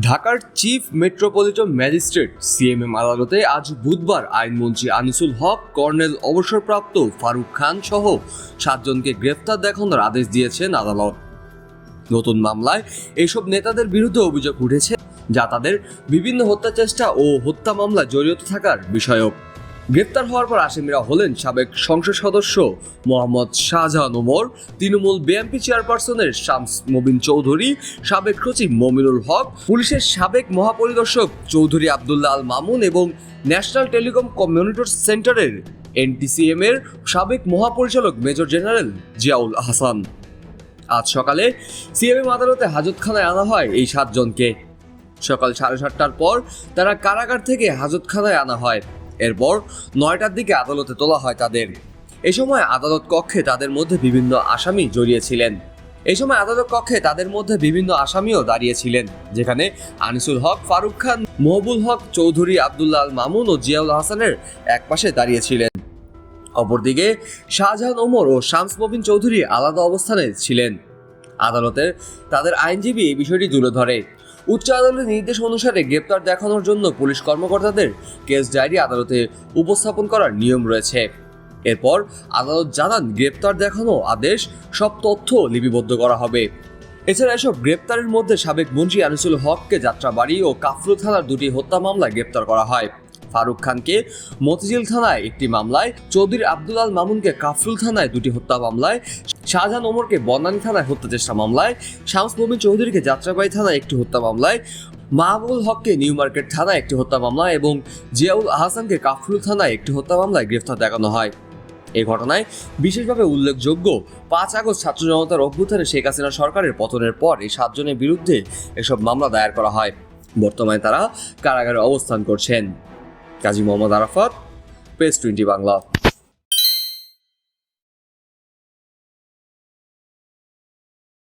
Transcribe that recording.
ঢাকার chief metropolitan magistrate CMM আদালতে আজ বুধবার আইনমন্ত্রী আনিসুল হক, কর্নেল অবসরপ্রাপ্ত ফারুক খান সহ 7 জনকে গ্রেফতার দেখানোর আদেশ দিয়েছেন আদালত। নতুন মামলায় এসব নেতাদের বিরুদ্ধে অভিযোগ উঠেছে, যা তাদের বিভিন্ন হত্যা চেষ্টা ও হত্যা মামলায় জড়িত থাকার বিষয়ক। গ্রেপ্তার হওয়ার পর আসামিরা হলেন সাবেক সংসদ সদস্য মোহাম্মদ শাহজাহান ওমর, তৃণমূল বিএনপি চেয়ারপারসনের শামস মবিন চৌধুরী, সাবেক সচিব মমিনুল হক, পুলিশের সাবেক মহাপরিদর্শক চৌধুরী আবদুল্লাহ আল মামুন এবং ন্যাশনাল টেলিকম কমিউনিকেশন সেন্টারের এনটিসিএম এর সাবেক মহাপরিচালক মেজর জেনারেল জিয়াউল হাসান। আজ সকালে সিএমএম আদালতে হাজতখানায় আনা হয় এই 7 জনকে। সকাল 7:30টার পর তারা কারাগার থেকে হাজতখানায় আনা হয়। এরপর 9টার দিকে আদালতে তোলা হয় তাদের। এই সময় আদালত কক্ষে তাদের মধ্যে বিভিন্ন আসামিও দাঁড়িয়েছিলেন, যেখানে আনিসুল হক, ফারুক খান, মহবুল হক, চৌধুরী আবদুল্লাহ আল মামুন ও জিয়াউল হাসানের একপাশে দাঁড়িয়েছিলেন। অপরদিকে শাহজাহান ওমর ও শামস মবিন চৌধুরী আলাদা অবস্থানে ছিলেন। আদালতে তাদের আইনজীবী এই বিষয়টি তুলে ধরে। উচ্চ আদালতের নির্দেশ অনুসারে গ্রেপ্তার দেখানোর জন্য পুলিশ কর্মকর্তাদের কেস ডায়েরি আদালতে উপস্থাপন করার নিয়ম রয়েছে। এরপর আদালত জানান, গ্রেপ্তার দেখানো আদেশ সব তথ্য লিপিবদ্ধ করা হবে। এছাড়া এসব গ্রেপ্তারের মধ্যে সাবেক মন্ত্রী আনিসুল হককে যাত্রাবাড়ি ও কাফরুল থানার 2টি হত্যা মামলায় গ্রেপ্তার করা হয়। ফারুক খানকে মতিঝিল থানায় একটি মামলায়, চৌধুরী আবদুল্লাহ আল মামুনকে কাফরুল থানায় 2টি হত্যা মামলায়, শাহজাহান ওমরকে বনানী থানায় হত্যা চেষ্টা মামলায়, শামস মবিন চৌধুরীকে যাত্রাবাড়ি থানায় একটি হত্যা মামলায়, মাহবুবুল হককে নিউ মার্কেট থানায় একটি হত্যা মামলায় এবং জিয়াউল আহসানকে কাফরুল থানায় একটি হত্যা মামলায় গ্রেফতার দেখানো হয়। এই ঘটনায় বিশেষভাবে উল্লেখযোগ্য, 5 আগস্ট ছাত্র জনতার অভ্যুত্থানে শেখ হাসিনা সরকারের পতনের পর এই 7 জনের বিরুদ্ধে এসব মামলা দায়ের করা হয়। বর্তমানে তারা কারাগারে অবস্থান করছেন। কাজী মোহাম্মদ আরাফাত, প্রেস 20 বাংলা।